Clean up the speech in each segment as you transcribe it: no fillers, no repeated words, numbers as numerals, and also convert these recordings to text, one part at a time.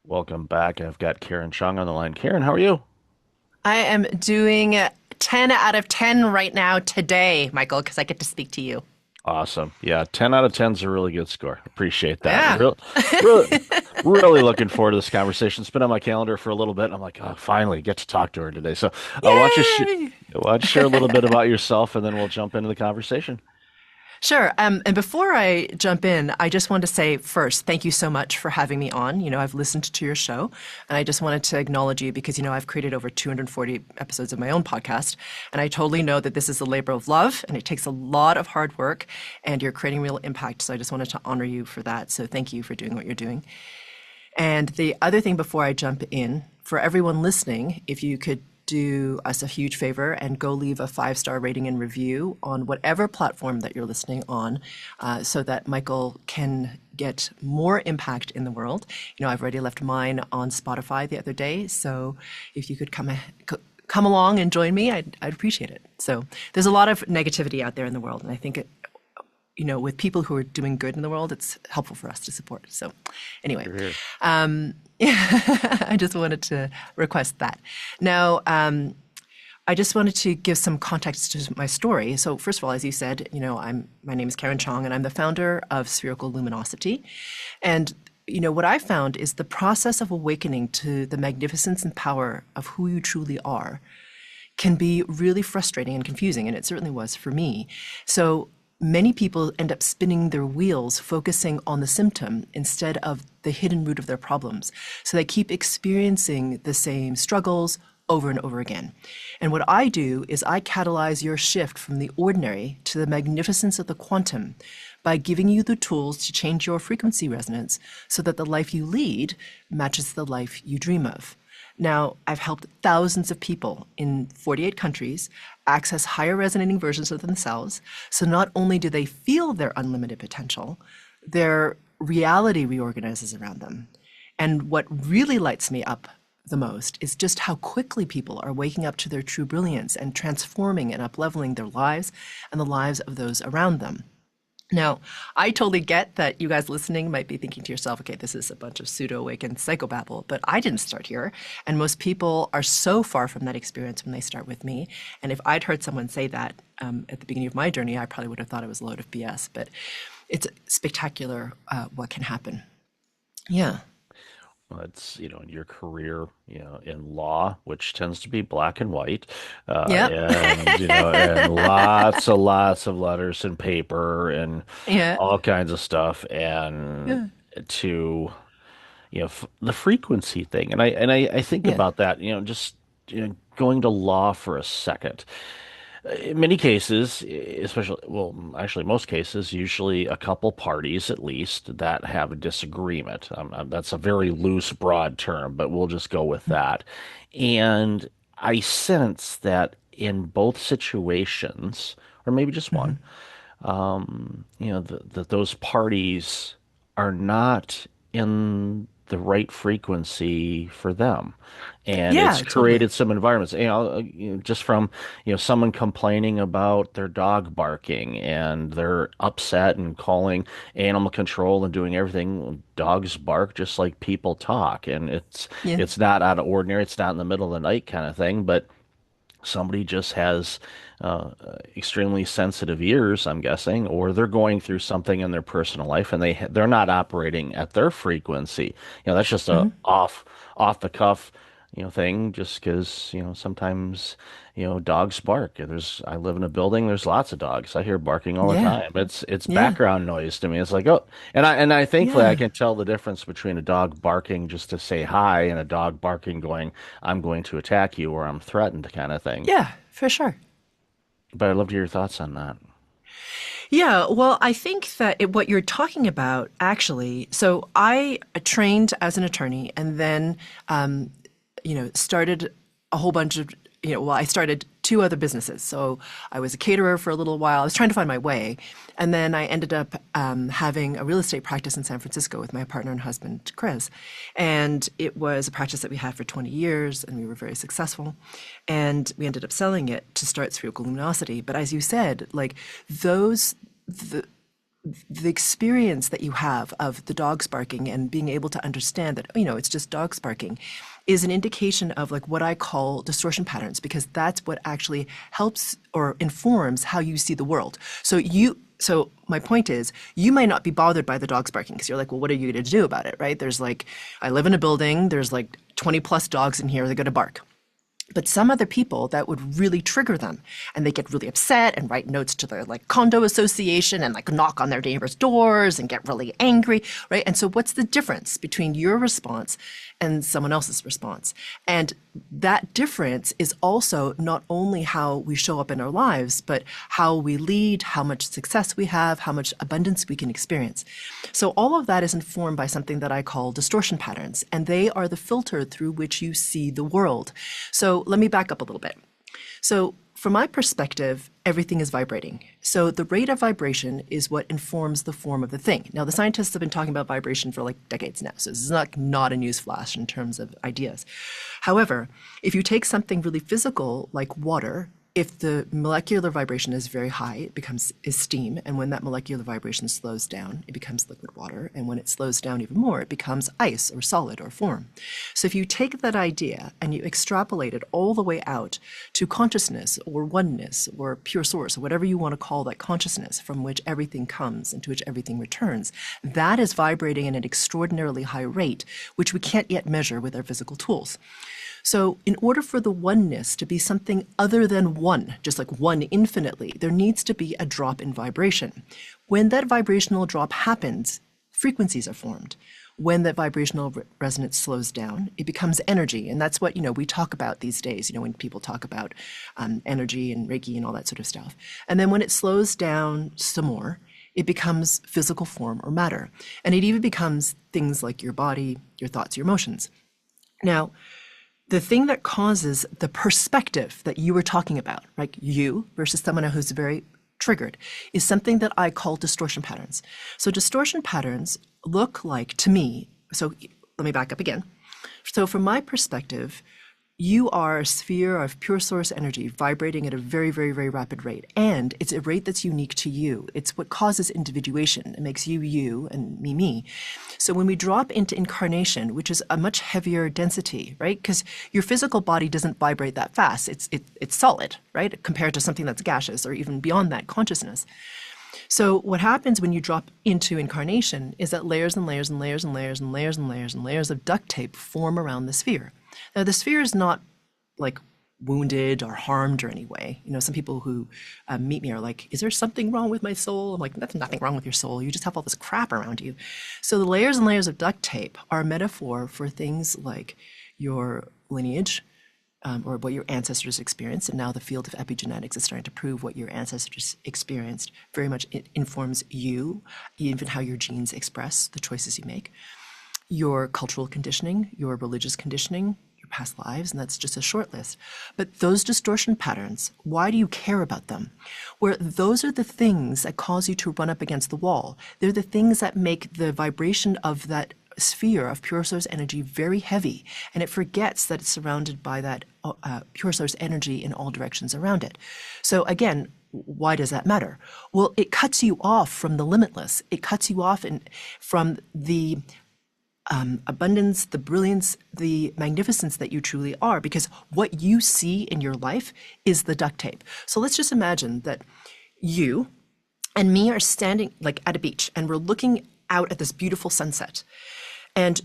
Welcome back. I've got Karen Cheong on the line. Karen, how are you? I am doing 10 out of 10 right now today, Michael, because I get to speak to you. Awesome. Yeah, 10 out of 10 is a really good score. Appreciate that. Yeah. Really, really looking forward to this conversation. It's been on my calendar for a little bit. And I'm like, oh, finally get to talk to her today. So, Yay! why don't you share a little bit about yourself and then we'll jump into the conversation. Sure. And before I jump in, I just want to say first, thank you so much for having me on. I've listened to your show, and I just wanted to acknowledge you because, I've created over 240 episodes of my own podcast, and I totally know that this is a labor of love, and it takes a lot of hard work, and you're creating real impact. So I just wanted to honor you for that. So thank you for doing what you're doing. And the other thing before I jump in, for everyone listening, if you could do us a huge favor and go leave a 5-star rating and review on whatever platform that you're listening on so that Michael can get more impact in the world. I've already left mine on Spotify the other day. So if you could come along and join me, I'd appreciate it. So there's a lot of negativity out there in the world. And I think with people who are doing good in the world, it's helpful for us to support. So anyway, You're here. I just wanted to request that. Now, I just wanted to give some context to my story. So first of all, as you said, my name is Karen Cheong, and I'm the founder of Spherical Luminosity. And what I found is the process of awakening to the magnificence and power of who you truly are can be really frustrating and confusing, and it certainly was for me. So many people end up spinning their wheels, focusing on the symptom instead of the hidden root of their problems. So they keep experiencing the same struggles over and over again. And what I do is I catalyze your shift from the ordinary to the magnificence of the quantum by giving you the tools to change your frequency resonance so that the life you lead matches the life you dream of. Now, I've helped thousands of people in 48 countries access higher resonating versions of themselves. So not only do they feel their unlimited potential, their reality reorganizes around them. And what really lights me up the most is just how quickly people are waking up to their true brilliance and transforming and upleveling their lives and the lives of those around them. Now, I totally get that you guys listening might be thinking to yourself, okay, this is a bunch of pseudo-awakened psychobabble, but I didn't start here. And most people are so far from that experience when they start with me. And if I'd heard someone say that at the beginning of my journey, I probably would have thought it was a load of BS. But it's spectacular what can happen. Yeah. Well, it's, in your career, in law, which tends to be black and white, Yep. and lots of letters and paper and Yeah. all kinds of stuff. And Yeah. to the frequency thing, and I think Yeah. about that, just going to law for a second. In many cases, especially, well, actually, most cases, usually a couple parties at least that have a disagreement. That's a very loose, broad term, but we'll just go with that. And I sense that in both situations, or maybe just one, that those parties are not in the right frequency for them. And it's Yeah, totally. created some environments, just from, someone complaining about their dog barking and they're upset and calling animal control and doing everything. Dogs bark just like people talk. And Yeah. it's not out of ordinary. It's not in the middle of the night kind of thing, but somebody just has extremely sensitive ears, I'm guessing, or they're going through something in their personal life and they're not operating at their frequency. That's just a Hmm. off the cuff, thing. Just because sometimes dogs bark. I live in a building. There's lots of dogs. I hear barking all the Yeah. time. It's Yeah. background noise to me. It's like, oh, and I thankfully I Yeah. can tell the difference between a dog barking just to say hi and a dog barking going, I'm going to attack you or I'm threatened kind of thing. Yeah, for sure. But I'd love to hear your thoughts on that. Yeah, well, I think that what you're talking about actually, so I trained as an attorney and then, started a whole bunch of, I started two other businesses. So I was a caterer for a little while. I was trying to find my way. And then I ended up having a real estate practice in San Francisco with my partner and husband, Chris. And it was a practice that we had for 20 years, and we were very successful. And we ended up selling it to start Spherical Luminosity. But as you said, like those, the experience that you have of the dogs barking and being able to understand that, it's just dogs barking is an indication of like what I call distortion patterns, because that's what actually helps or informs how you see the world. So my point is, you might not be bothered by the dogs barking because you're like, well, what are you going to do about it, right? There's like, I live in a building, there's like 20 plus dogs in here, they're going to bark. But some other people, that would really trigger them, and they get really upset and write notes to their like condo association and like knock on their neighbors' doors and get really angry, right? And so what's the difference between your response and someone else's response? And that difference is also not only how we show up in our lives, but how we lead, how much success we have, how much abundance we can experience. So all of that is informed by something that I call distortion patterns, and they are the filter through which you see the world. So let me back up a little bit. So from my perspective, everything is vibrating. So the rate of vibration is what informs the form of the thing. Now, the scientists have been talking about vibration for like decades now, so this is not a news flash in terms of ideas. However, if you take something really physical like water, if the molecular vibration is very high, it is steam. And when that molecular vibration slows down, it becomes liquid water. And when it slows down even more, it becomes ice or solid or form. So if you take that idea and you extrapolate it all the way out to consciousness or oneness or pure source, or whatever you want to call that consciousness from which everything comes and to which everything returns, that is vibrating at an extraordinarily high rate, which we can't yet measure with our physical tools. So in order for the oneness to be something other than one, just like one infinitely, there needs to be a drop in vibration. When that vibrational drop happens, frequencies are formed. When that vibrational resonance slows down, it becomes energy. And that's what, we talk about these days, when people talk about energy and Reiki and all that sort of stuff. And then when it slows down some more, it becomes physical form or matter. And it even becomes things like your body, your thoughts, your emotions. Now, the thing that causes the perspective that you were talking about, like you versus someone who's very triggered, is something that I call distortion patterns. So distortion patterns look like, to me, so let me back up again. So from my perspective, you are a sphere of pure source energy vibrating at a very, very, very rapid rate. And it's a rate that's unique to you. It's what causes individuation. It makes you, you, and me, me. So when we drop into incarnation, which is a much heavier density, right? Because your physical body doesn't vibrate that fast. It's solid, right? Compared to something that's gaseous or even beyond that, consciousness. So what happens when you drop into incarnation is that layers and layers and layers and layers and layers and layers and layers of duct tape form around the sphere. Now, the sphere is not like wounded or harmed or any way. Some people who meet me are like, is there something wrong with my soul? I'm like, there's nothing wrong with your soul. You just have all this crap around you. So the layers and layers of duct tape are a metaphor for things like your lineage, or what your ancestors experienced. And now the field of epigenetics is starting to prove what your ancestors experienced. Very much it informs you, even how your genes express the choices you make. Your cultural conditioning, your religious conditioning, your past lives, and that's just a short list. But those distortion patterns, why do you care about them? Where those are the things that cause you to run up against the wall. They're the things that make the vibration of that sphere of pure source energy very heavy, and it forgets that it's surrounded by that pure source energy in all directions around it. So again, why does that matter? Well, it cuts you off from the limitless. It cuts you off from the abundance, the brilliance, the magnificence that you truly are, because what you see in your life is the duct tape. So let's just imagine that you and me are standing like at a beach and we're looking out at this beautiful sunset. And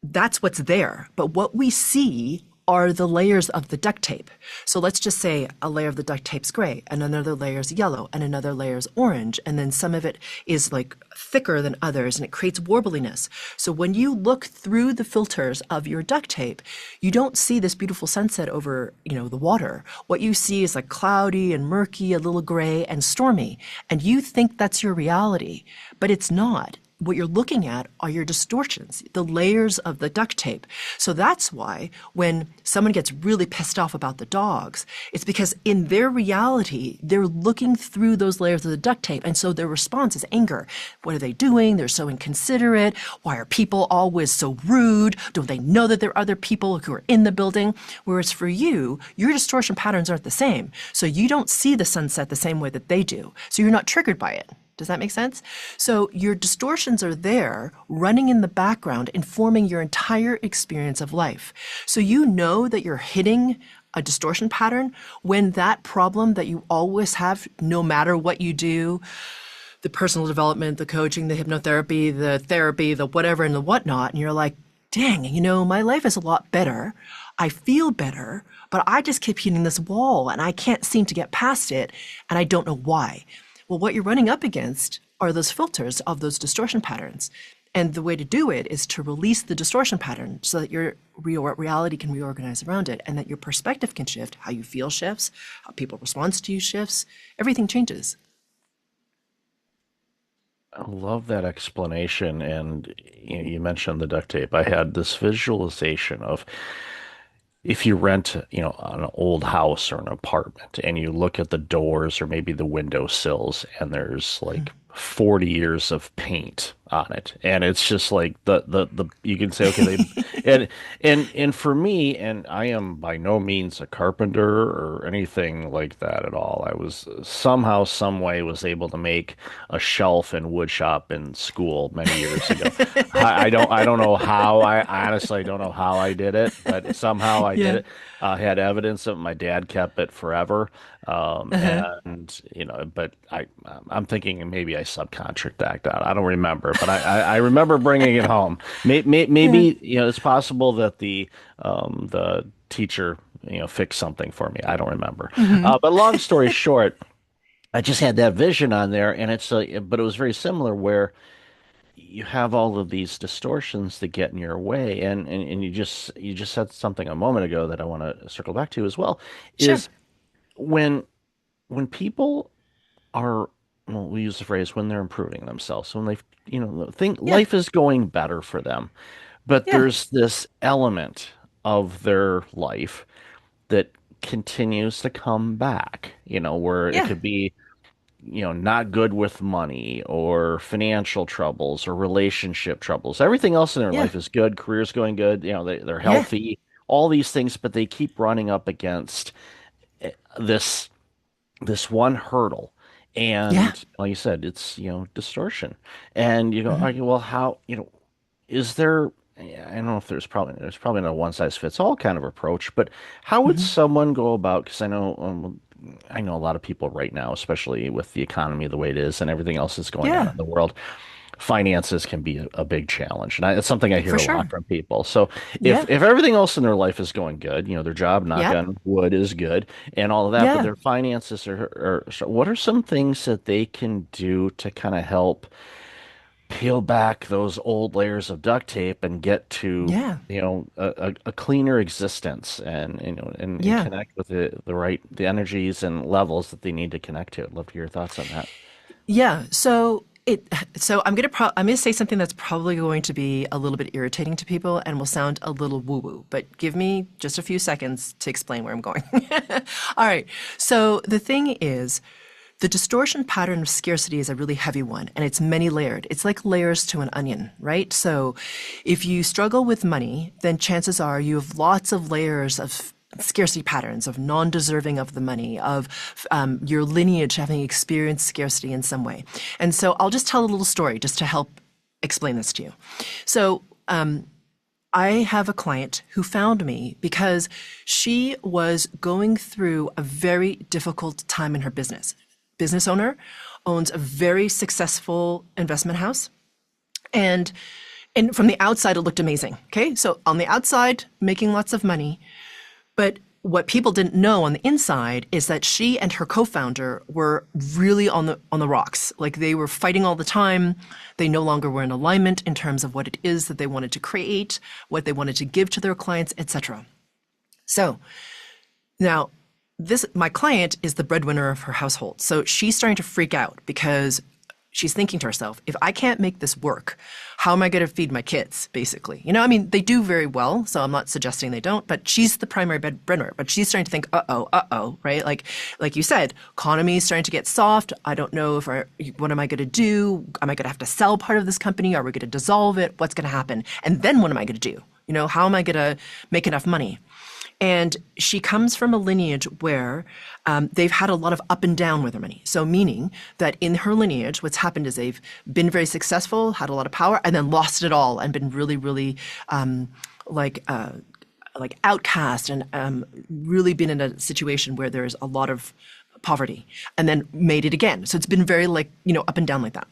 that's what's there. But what we see are the layers of the duct tape. So let's just say a layer of the duct tape's gray, and another layer is yellow, and another layer is orange, and then some of it is like thicker than others, and it creates warbliness. So when you look through the filters of your duct tape, you don't see this beautiful sunset over, the water. What you see is like cloudy and murky, a little gray and stormy, and you think that's your reality, but it's not. What you're looking at are your distortions, the layers of the duct tape. So that's why when someone gets really pissed off about the dogs, it's because in their reality, they're looking through those layers of the duct tape. And so their response is anger. What are they doing? They're so inconsiderate. Why are people always so rude? Don't they know that there are other people who are in the building? Whereas for you, your distortion patterns aren't the same. So you don't see the sunset the same way that they do. So you're not triggered by it. Does that make sense? So your distortions are there running in the background, informing your entire experience of life. So you know that you're hitting a distortion pattern when that problem that you always have, no matter what you do, the personal development, the coaching, the hypnotherapy, the therapy, the whatever and the whatnot, and you're like, dang, my life is a lot better. I feel better, but I just keep hitting this wall and I can't seem to get past it, and I don't know why. Well, what you're running up against are those filters of those distortion patterns. And the way to do it is to release the distortion pattern so that your reality can reorganize around it and that your perspective can shift, how you feel shifts, how people respond to you shifts, everything changes. I love that explanation. And you mentioned the duct tape. I had this visualization of if you rent, an old house or an apartment and you look at the doors or maybe the window sills and there's like 40 years of paint on it. And it's just like the you can say, okay, and for me, and I am by no means a carpenter or anything like that at all. I was somehow, some way was able to make a shelf and wood shop in school many years ago. I don't know how. I honestly don't know how I did it, but somehow I did Yeah. it. Had evidence of it. My dad kept it forever. Uh-huh. And but I'm thinking maybe I subcontract that out. I don't remember, but I remember bringing it home. Yeah. Maybe it's possible that the teacher fixed something for me. I don't remember. Hmm. But long story short, I just had that vision on there, and but it was very similar where you have all of these distortions that get in your way, and you just said something a moment ago that I want to circle back to as well, Sure. is when people are, well, we use the phrase when they're improving themselves. So when they, think Yeah. life is going better for them, but Yeah. there's this element of their life that continues to come back, where it Yeah. could be, not good with money or financial troubles or relationship troubles. Everything else in their Yeah. life is good. Career's going good. They're Yeah. healthy, all these things, but they keep running up against this this one hurdle. Yeah. And like you said, it's, distortion. And you go, Hmm. okay, well, how, is there, I don't know if there's probably not a one size fits all kind of approach, but how would Hmm. someone go about, because I know a lot of people right now, especially with the economy the way it is and everything else that's going on Yeah. in the world, finances can be a big challenge. And it's something I hear For a lot sure. from people. So Yeah. if everything else in their life is going good, their job, knock Yep. on wood, is good and all of that, but Yeah. their finances are so what are some things that they can do to kind of help peel back those old layers of duct tape and get to, Yeah. a cleaner existence and, and Yeah. connect with the energies and levels that they need to connect to? I'd love to hear your thoughts on that. Yeah. So I'm gonna say something that's probably going to be a little bit irritating to people and will sound a little woo-woo, but give me just a few seconds to explain where I'm going. All right. So the thing is, the distortion pattern of scarcity is a really heavy one, and it's many layered. It's like layers to an onion, right? So if you struggle with money, then chances are you have lots of layers of scarcity patterns, of non-deserving of the money, of your lineage having experienced scarcity in some way. And so I'll just tell a little story just to help explain this to you. So I have a client who found me because she was going through a very difficult time in her business. Business owner, owns a very successful investment house, and from the outside it looked amazing. Okay, so on the outside, making lots of money, but what people didn't know on the inside is that she and her co-founder were really on the rocks. Like they were fighting all the time. They no longer were in alignment in terms of what it is that they wanted to create, what they wanted to give to their clients, etc. So now this my client is the breadwinner of her household. So she's starting to freak out because she's thinking to herself, if I can't make this work, how am I going to feed my kids, basically? I mean, they do very well, so I'm not suggesting they don't, but she's the primary breadwinner. But she's starting to think, uh-oh, right? Like you said, economy is starting to get soft. I don't know what am I going to do? Am I going to have to sell part of this company? Are we going to dissolve it? What's going to happen? And then what am I going to do? How am I going to make enough money? And she comes from a lineage where they've had a lot of up and down with their money. So, meaning that in her lineage, what's happened is they've been very successful, had a lot of power, and then lost it all and been really, really like outcast and really been in a situation where there's a lot of poverty and then made it again. So it's been very up and down like that.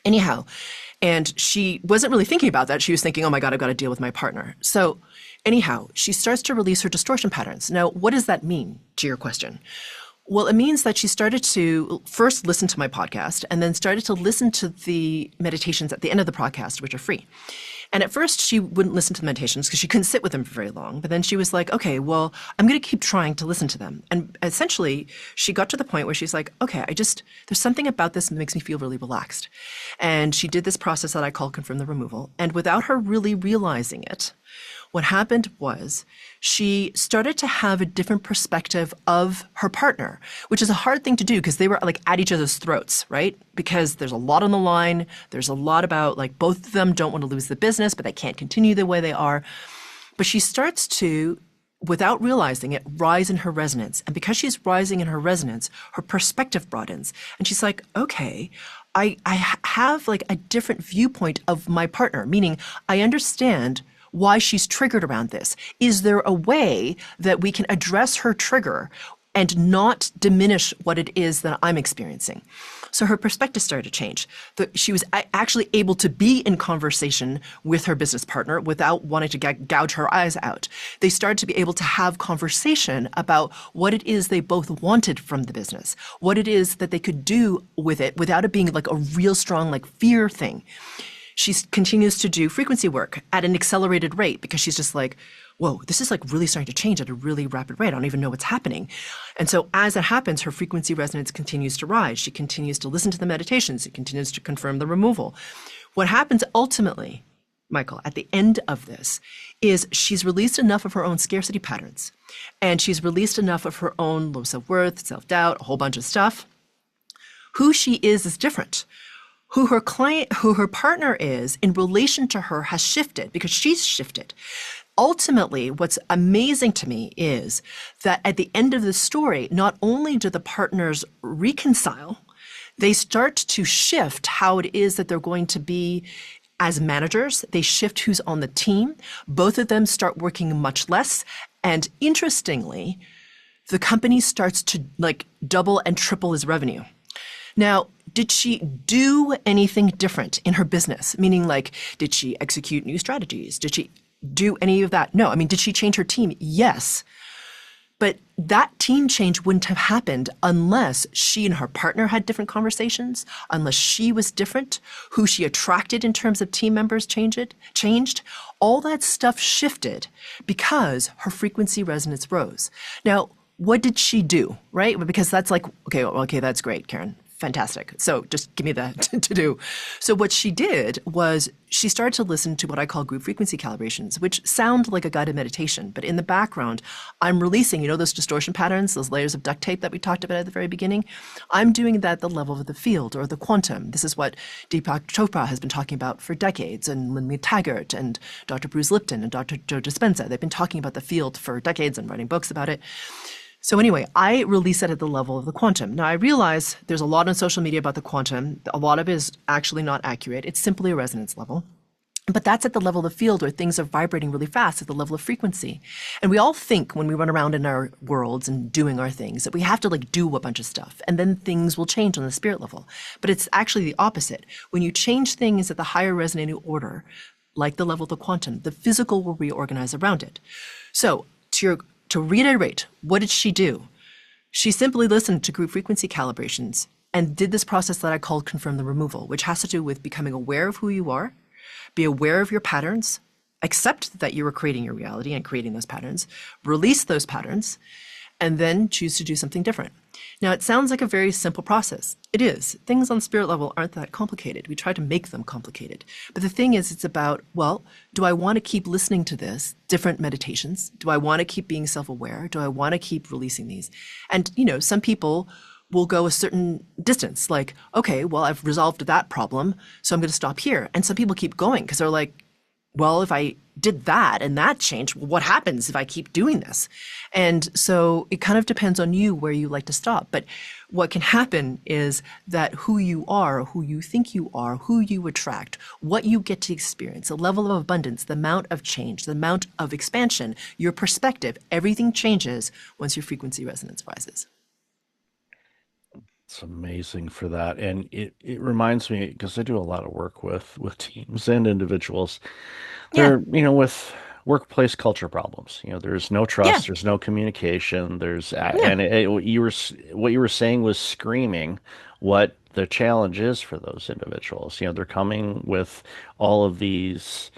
Anyhow, and she wasn't really thinking about that. She was thinking, oh my God, I've got to deal with my partner. So anyhow, she starts to release her distortion patterns. Now, what does that mean to your question? Well, it means that she started to first listen to my podcast and then started to listen to the meditations at the end of the podcast, which are free. And at first, she wouldn't listen to the meditations because she couldn't sit with them for very long. But then she was like, okay, well, I'm going to keep trying to listen to them. And essentially, she got to the point where she's like, okay, there's something about this that makes me feel really relaxed. And she did this process that I call confirm the removal. And without her really realizing it, what happened was she started to have a different perspective of her partner, which is a hard thing to do because they were like at each other's throats, right? Because there's a lot on the line. There's a lot about like both of them don't want to lose the business, but they can't continue the way they are. But she starts to, without realizing it, rise in her resonance. And because she's rising in her resonance, her perspective broadens. And she's like, okay, I have like a different viewpoint of my partner, meaning I understand why she's triggered around this. Is there a way that we can address her trigger and not diminish what it is that I'm experiencing? So her perspective started to change. She was actually able to be in conversation with her business partner without wanting to gouge her eyes out. They started to be able to have conversation about what it is they both wanted from the business, what it is that they could do with it without it being like a real strong like fear thing. She continues to do frequency work at an accelerated rate because she's just like, whoa, this is like really starting to change at a really rapid rate. I don't even know what's happening. And so as it happens, her frequency resonance continues to rise. She continues to listen to the meditations. It continues to confirm the removal. What happens ultimately, Michael, at the end of this is she's released enough of her own scarcity patterns and she's released enough of her own low self-worth, self-doubt, a whole bunch of stuff. Who she is different. Who her partner is in relation to her has shifted because she's shifted. Ultimately, what's amazing to me is that at the end of the story, not only do the partners reconcile, they start to shift how it is that they're going to be as managers. They shift who's on the team. Both of them start working much less. And interestingly, the company starts to like double and triple his revenue. Now, did she do anything different in her business? Meaning, like, did she execute new strategies? Did she do any of that? No. I mean, did she change her team? Yes. But that team change wouldn't have happened unless she and her partner had different conversations, unless she was different, who she attracted in terms of team members changed. All that stuff shifted because her frequency resonance rose. Now, what did she do, right? Because that's like, okay, that's great, Karen. Fantastic. So just give me that to do. So what she did was she started to listen to what I call group frequency calibrations, which sound like a guided meditation. But in the background, I'm releasing, those distortion patterns, those layers of duct tape that we talked about at the very beginning. I'm doing that at the level of the field or the quantum. This is what Deepak Chopra has been talking about for decades, and Lynn Taggart and Dr. Bruce Lipton and Dr. Joe Dispenza. They've been talking about the field for decades and writing books about it. So anyway, I release it at the level of the quantum. Now, I realize there's a lot on social media about the quantum. A lot of it is actually not accurate. It's simply a resonance level. But that's at the level of the field where things are vibrating really fast at the level of frequency. And we all think when we run around in our worlds and doing our things that we have to like do a bunch of stuff and then things will change on the spirit level. But it's actually the opposite. When you change things at the higher resonating order, like the level of the quantum, the physical will reorganize around it. So to reiterate, what did she do? She simply listened to group frequency calibrations and did this process that I called confirm the removal, which has to do with becoming aware of who you are, be aware of your patterns, accept that you were creating your reality and creating those patterns, release those patterns, and then choose to do something different. Now, it sounds like a very simple process. It is. Things on spirit level aren't that complicated. We try to make them complicated. But the thing is, it's about, well, do I want to keep listening to this, different meditations? Do I want to keep being self-aware? Do I want to keep releasing these? And, some people will go a certain distance, like, okay, well, I've resolved that problem, so I'm going to stop here. And some people keep going because they're like, well, if I did that and that changed. Well, what happens if I keep doing this? And so it kind of depends on you where you like to stop. But what can happen is that who you are, who you think you are, who you attract, what you get to experience, the level of abundance, the amount of change, the amount of expansion, your perspective, everything changes once your frequency resonance rises. It's amazing for that. And it reminds me, because I do a lot of work with teams and individuals. Yeah, With workplace culture problems. There's no yeah, trust, there's no communication, yeah, what you were saying was screaming what the challenge is for those individuals. They're coming with all of these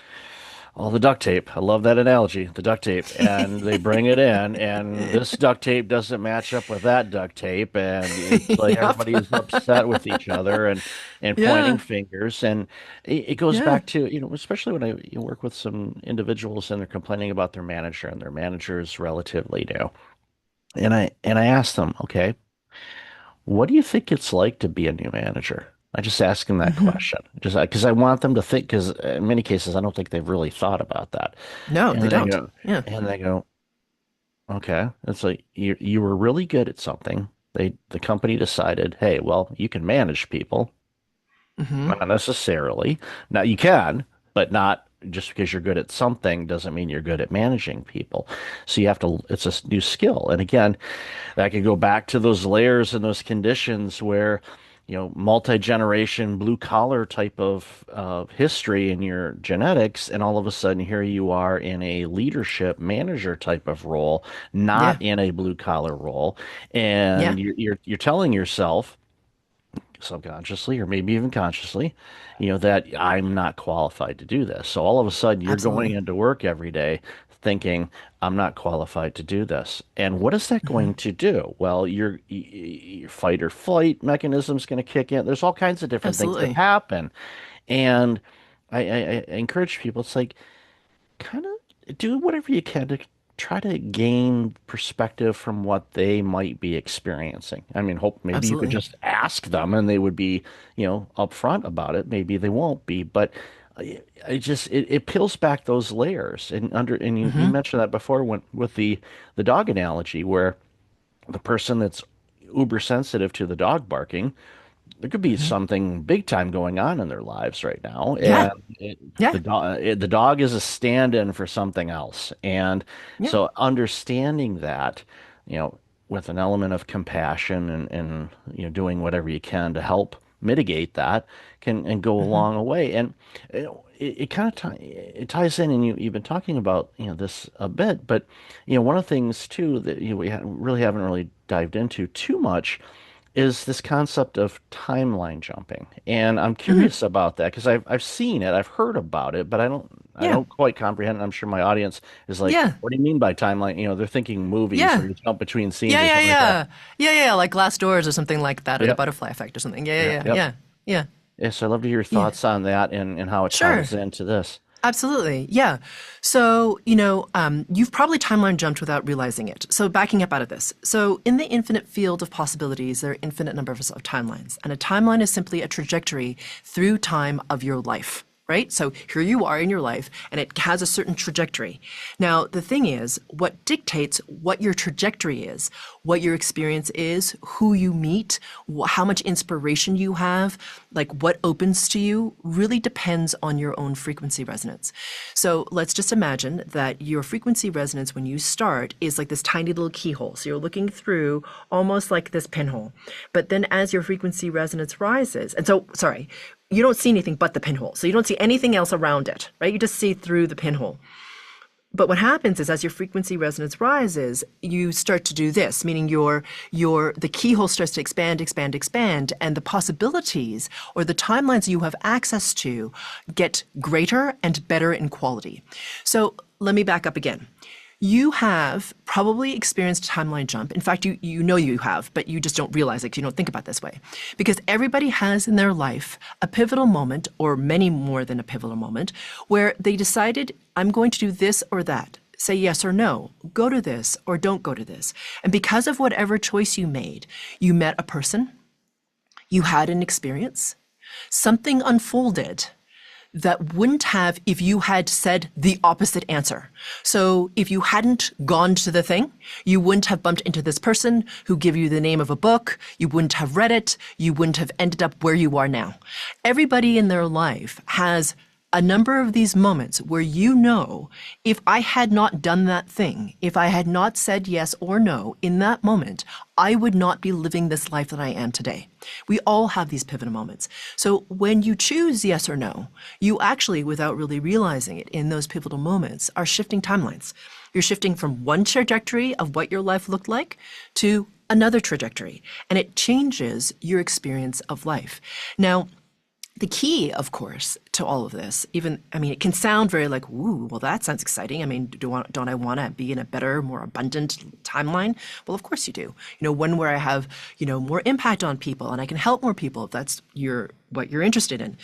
all the duct tape. I love that analogy, the duct tape. And they bring it in, and this duct tape doesn't match up with that duct tape. And it's like yep, everybody is upset with each other and pointing yeah, fingers. And it goes yeah, back to, especially when I work with some individuals and they're complaining about their manager, and their manager is relatively new. And I ask them, okay, what do you think it's like to be a new manager? I just ask them that hmm, question, just because I want them to think. Because in many cases, I don't think they've really thought about that. no, they And they don't. go, Yeah, and they go, okay. It's like you were really good at something. The company decided, hey, well, you can manage people, hmm, not necessarily. Now you can, but not just because you're good at something doesn't mean you're good at managing people. So you have to. It's a new skill. And again, that could go back to those layers and those conditions where, multi-generation blue collar type of history in your genetics, and all of a sudden here you are in a leadership manager type of role, yeah, not in a blue collar role, yeah, and you're telling yourself subconsciously or maybe even consciously, that I'm not qualified to do this. So all of a sudden you're going absolutely. into work every day thinking I'm not qualified to do this. And what is that Hmm. going to do? Well, your fight or flight mechanism is going to kick in. There's all kinds of different things that Absolutely. happen. And I encourage people, it's like, kind of do whatever you can to try to gain perspective from what they might be experiencing. I mean, hope maybe you could Absolutely. just ask them and they would be, upfront about it. Maybe they won't be, but it peels back those layers. And you Hmm. mentioned that before when with the dog analogy, where the person that's uber sensitive to the dog barking, there could be Hmm. something big time going on in their lives right now, Yeah. and Yeah. the dog is a stand-in for something else. And Yeah. so understanding that, you know, with an element of compassion and doing whatever you can to help mitigate that can and go a Hmm. long way. And it kind of it ties in, and you've been talking about this a bit, but one of the things too that really haven't really dived into too much is this concept of timeline jumping. And I'm Hmm. curious about that because I've seen it, I've heard about it, but I Yeah. don't quite comprehend it. I'm sure my audience is like, Yeah. what do you mean by timeline? They're thinking movies Yeah. where you jump between scenes Yeah. or Yeah. something like that. Yeah. Yeah. Yeah. Like glass doors or something like that, or the Yep. butterfly effect or something. Yeah. Yeah. Yeah. Yep. Yeah. Yeah. Yeah, so I'd love to hear your Yeah. thoughts on that and how it Sure. ties into this. Absolutely. Yeah. So, you've probably timeline jumped without realizing it. So, backing up out of this. So, in the infinite field of possibilities, there are infinite numbers of timelines. And a timeline is simply a trajectory through time of your life, right? So, here you are in your life, and it has a certain trajectory. Now, the thing is, what dictates what your trajectory is, what your experience is, who you meet, how much inspiration you have, like what opens to you, really depends on your own frequency resonance. So let's just imagine that your frequency resonance when you start is like this tiny little keyhole. So you're looking through almost like this pinhole. But then as your frequency resonance rises, and so, sorry, you don't see anything but the pinhole. So you don't see anything else around it, right? You just see through the pinhole. But what happens is as your frequency resonance rises, you start to do this, meaning the keyhole starts to expand, expand, expand, and the possibilities or the timelines you have access to get greater and better in quality. So let me back up again. You have probably experienced a timeline jump. In fact, you know you have, but you just don't realize it because you don't think about it this way. Because everybody has in their life a pivotal moment, or many more than a pivotal moment, where they decided, I'm going to do this or that. Say yes or no, go to this or don't go to this. And because of whatever choice you made, you met a person, you had an experience, something unfolded that wouldn't have if you had said the opposite answer. So if you hadn't gone to the thing, you wouldn't have bumped into this person who gave you the name of a book. You wouldn't have read it. You wouldn't have ended up where you are now. Everybody in their life has a number of these moments where you know, if I had not done that thing, if I had not said yes or no in that moment, I would not be living this life that I am today. We all have these pivotal moments. So when you choose yes or no, you actually, without really realizing it in those pivotal moments, are shifting timelines. You're shifting from one trajectory of what your life looked like to another trajectory, and it changes your experience of life. Now, the key, of course, to all of this, it can sound very like, ooh, well, that sounds exciting. I mean, don't I want to be in a better, more abundant timeline? Well, of course you do. One where I have, more impact on people and I can help more people if that's what you're interested in.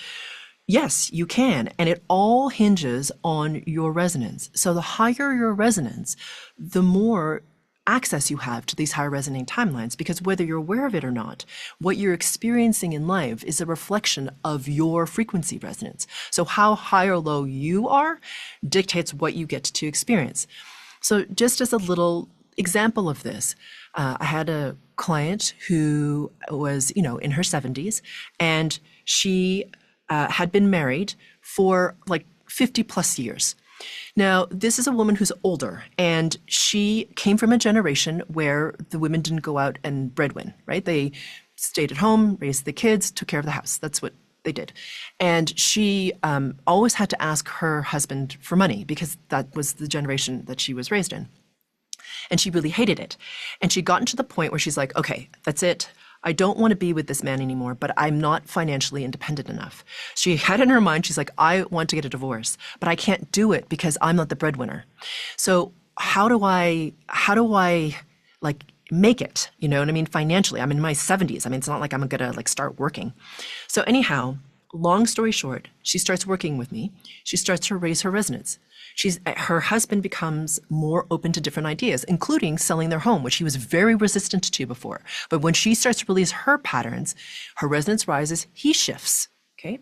Yes, you can. And it all hinges on your resonance. So the higher your resonance, the more access you have to these high resonating timelines, because whether you're aware of it or not, what you're experiencing in life is a reflection of your frequency resonance. So how high or low you are dictates what you get to experience. So just as a little example of this, I had a client who was, in her 70s, and she had been married for like 50 plus years. Now, this is a woman who's older, and she came from a generation where the women didn't go out and breadwin, right? They stayed at home, raised the kids, took care of the house. That's what they did. And she always had to ask her husband for money because that was the generation that she was raised in. And she really hated it. And she'd gotten to the point where she's like, okay, that's it. I don't want to be with this man anymore, but I'm not financially independent enough. She had in her mind, she's like, I want to get a divorce, but I can't do it because I'm not the breadwinner. So how do I like make it? You know what I mean? Financially, I'm in my 70s. I mean, it's not like I'm going to like start working. So anyhow, long story short, she starts working with me. She starts to raise her resonance. Her husband becomes more open to different ideas, including selling their home, which he was very resistant to before. But when she starts to release her patterns, her resonance rises, he shifts. Okay.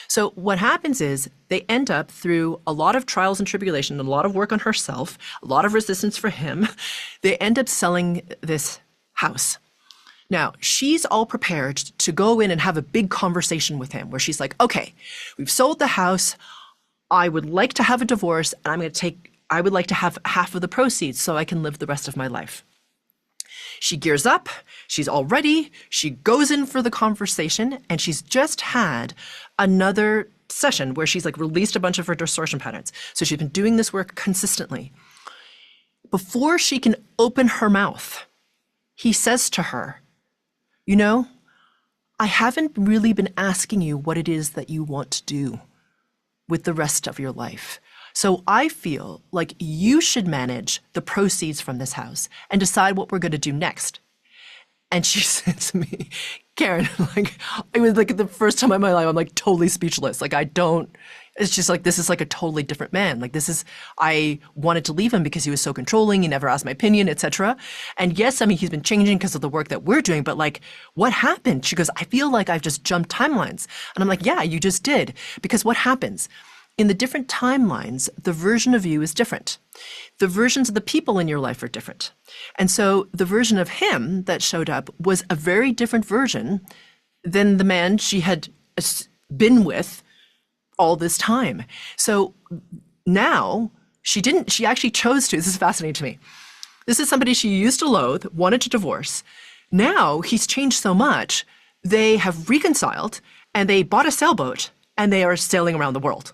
So what happens is they end up through a lot of trials and tribulation, and a lot of work on herself, a lot of resistance for him. They end up selling this house. Now, she's all prepared to go in and have a big conversation with him where she's like, okay, we've sold the house. I would like to have a divorce, and I would like to have half of the proceeds so I can live the rest of my life. She gears up, she's all ready, she goes in for the conversation, and she's just had another session where she's like released a bunch of her distortion patterns. So she's been doing this work consistently. Before she can open her mouth, he says to her, I haven't really been asking you what it is that you want to do with the rest of your life. So I feel like you should manage the proceeds from this house and decide what we're going to do next. And she said to me, Karen, it was like the first time in my life, I'm like totally speechless. It's just like, this is like a totally different man. I wanted to leave him because he was so controlling. He never asked my opinion, etc. And yes, he's been changing because of the work that we're doing, but what happened? She goes, I feel like I've just jumped timelines. And I'm like, yeah, you just did. Because what happens? In the different timelines, the version of you is different. The versions of the people in your life are different. And so the version of him that showed up was a very different version than the man she had been with all this time. So now she actually chose to, this is fascinating to me. This is somebody she used to loathe, wanted to divorce. Now he's changed so much, they have reconciled and they bought a sailboat and they are sailing around the world,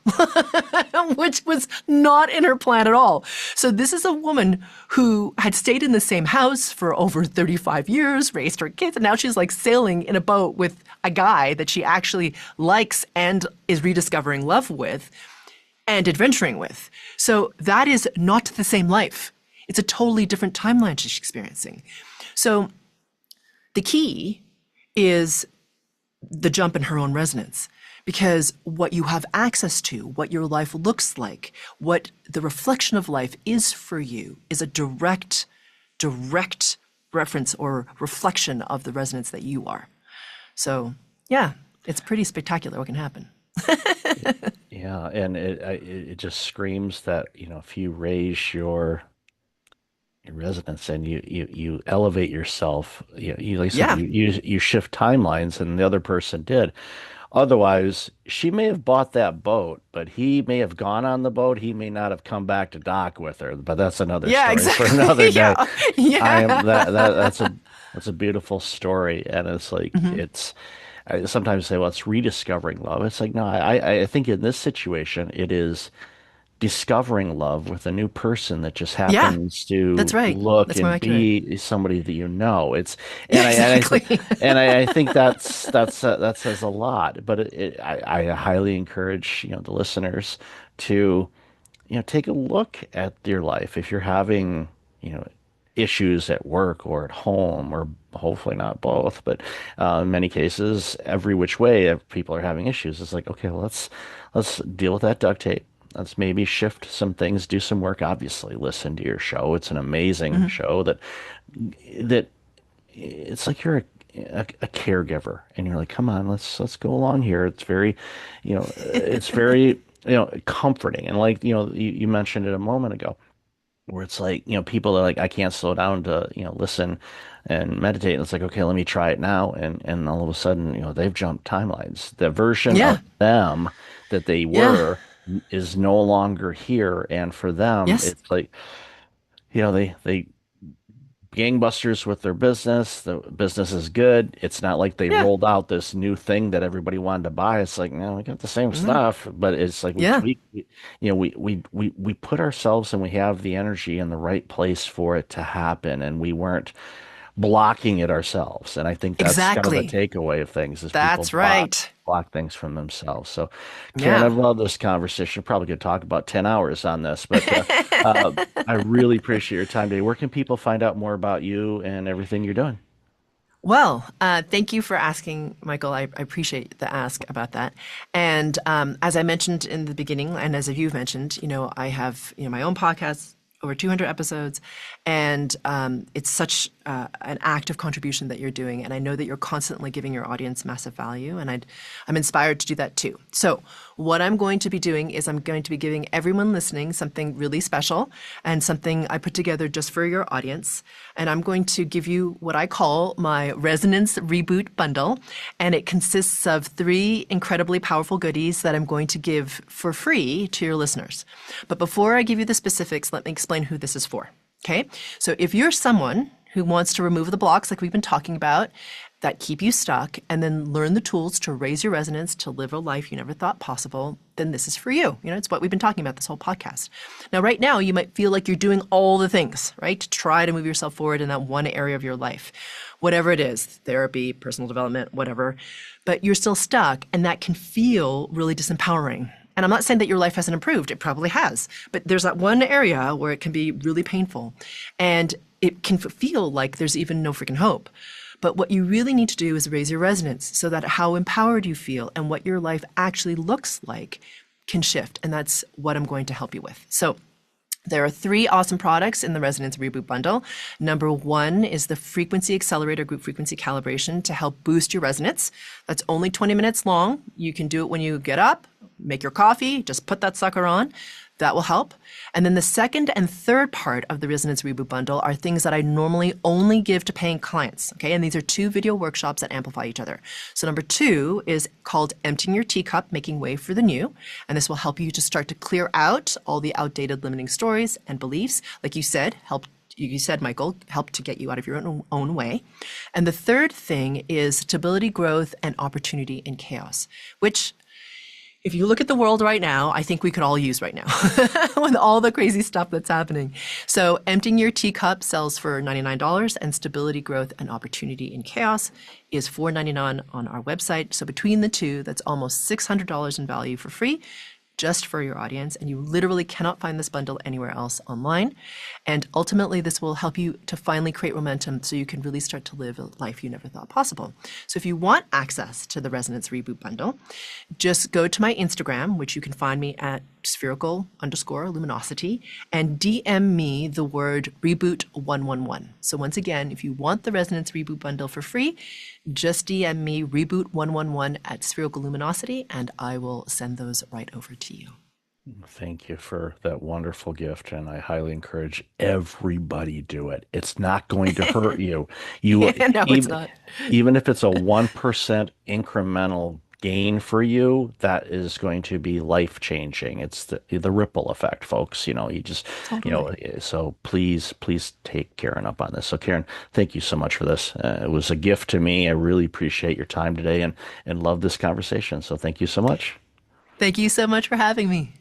which was not in her plan at all. So this is a woman who had stayed in the same house for over 35 years, raised her kids, and now she's sailing in a boat with a guy that she actually likes and is rediscovering love with and adventuring with. So that is not the same life. It's a totally different timeline she's experiencing. So the key is the jump in her own resonance. Because what you have access to, what your life looks like, what the reflection of life is for you is a direct reference or reflection of the resonance that you are. So yeah, it's pretty spectacular what can happen. Yeah, and it just screams that, if you raise your resonance and you elevate yourself, you like I said, Yeah. you shift timelines and the other person did. Otherwise, she may have bought that boat, but he may have gone on the boat. He may not have come back to dock with her, but that's another Yeah, story for exactly. another day. Yeah. I am Yeah. that's a beautiful story, and it's like Hmm. I sometimes say, well, it's rediscovering love. It's like, no, I think in this situation, it is discovering love with a new person that just Yeah, happens that's to right. look That's more and accurate. be somebody that you know. It's Yeah, and exactly. I think that says a lot. But I highly encourage the listeners to take a look at your life if you're having you know issues at work or at home or hopefully not both, but in many cases, every which way, if people are having issues. It's like, okay, well, let's deal with that duct tape. Let's maybe shift some things, do some work. Obviously, listen to your show. It's an amazing Mhm. show that it's like you're a caregiver, and you're like, come on, let's go along here. It's very, it's very, comforting. And like, you mentioned it a moment ago where it's like, people are like, I can't slow down to, listen and meditate. And it's like, okay, let me try it now. And all of a sudden, they've jumped timelines. The version of Yeah. them that they Yeah. were is no longer here. And for them, Yes. it's like, they gangbusters with their business. The business is good. It's not like they Yeah. rolled out this new thing that everybody wanted to buy. It's like, no, we got the same No. stuff, but it's like we Yeah. tweak, we put ourselves and we have the energy in the right place for it to happen, and we weren't blocking it ourselves. And I think that's kind of the Exactly. takeaway of things is people That's block right. block things from themselves. So, Karen, Yeah. I've loved this conversation. Probably could talk about 10 hours on this, but uh, I really appreciate your time today. Where can people find out more about you and everything you're doing? Well, thank you for asking, Michael. I appreciate the ask about that. And as I mentioned in the beginning, and as you've mentioned, I have my own podcast, over 200 episodes, and it's such an active contribution that you're doing. And I know that you're constantly giving your audience massive value, and I'm inspired to do that too. So what I'm going to be doing is I'm going to be giving everyone listening something really special and something I put together just for your audience. And I'm going to give you what I call my Resonance Reboot Bundle. And it consists of 3 incredibly powerful goodies that I'm going to give for free to your listeners. But before I give you the specifics, let me explain who this is for. Okay? So if you're someone who wants to remove the blocks like we've been talking about that keep you stuck and then learn the tools to raise your resonance to live a life you never thought possible, then this is for you. It's what we've been talking about this whole podcast. Now, right now, you might feel like you're doing all the things, right, to try to move yourself forward in that one area of your life, whatever it is, therapy, personal development, whatever, but you're still stuck, and that can feel really disempowering. And I'm not saying that your life hasn't improved. It probably has. But there's that one area where it can be really painful. And it can feel like there's even no freaking hope. But what you really need to do is raise your resonance so that how empowered you feel and what your life actually looks like can shift. And that's what I'm going to help you with. So there are 3 awesome products in the Resonance Reboot Bundle. Number 1 is the Frequency Accelerator Group Frequency Calibration to help boost your resonance. That's only 20 minutes long. You can do it when you get up, make your coffee, just put that sucker on. That will help. And then the second and third part of the Resonance Reboot Bundle are things that I normally only give to paying clients. Okay. And these are 2 video workshops that amplify each other. So number 2 is called Emptying Your Teacup, Making Way for the New. And this will help you to start to clear out all the outdated limiting stories and beliefs. Like you said, Michael, help to get you out of your own way. And the third thing is stability, growth, and opportunity in chaos, which if you look at the world right now, I think we could all use right now with all the crazy stuff that's happening. So Emptying Your Teacup sells for $99 and Stability, Growth, and Opportunity in Chaos is $4.99 on our website. So between the 2, that's almost $600 in value for free just for your audience, and you literally cannot find this bundle anywhere else online. And ultimately, this will help you to finally create momentum so you can really start to live a life you never thought possible. So if you want access to the Resonance Reboot Bundle, just go to my Instagram, which you can find me at spherical underscore luminosity and DM me the word reboot 111. So once again, if you want the Resonance Reboot Bundle for free, just DM me reboot 111 at Spherical Luminosity and I will send those right over to you. Thank you for that wonderful gift, and I highly encourage everybody do it. It's not going to hurt you. You Yeah, no, it's even not. even if it's a 1% incremental gain for you, that is going to be life changing. It's the ripple effect, folks. You just, Totally. so please take Karen up on this. So Karen, thank you so much for this. It was a gift to me. I really appreciate your time today and love this conversation. So thank you so much. Thank you so much for having me.